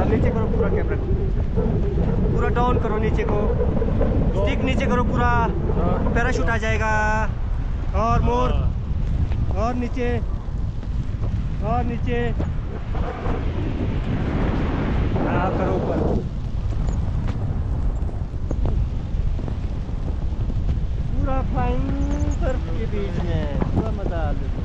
नीचे करो पूरा कैमरा को, पूरा डाउन करो नीचे को, स्टिक नीचे करो पूरा, पैराशूट आ जाएगा। और मोर, और नीचे, और नीचे, हाँ करो ऊपर। पूरा फ्लाइंग बर्फ के बीच में पूरा मजा आ रहा है।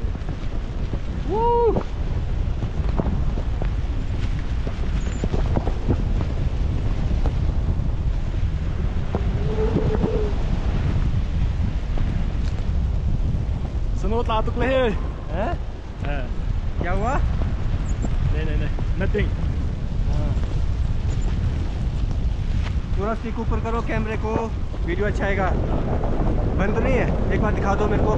Sunod latok leher. क्या हुआ? नहीं, nothing. पूरा स्टिक ऊपर करो कैमरे को, वीडियो अच्छा आएगा। बंद नहीं है, एक बार दिखा दो मेरे को।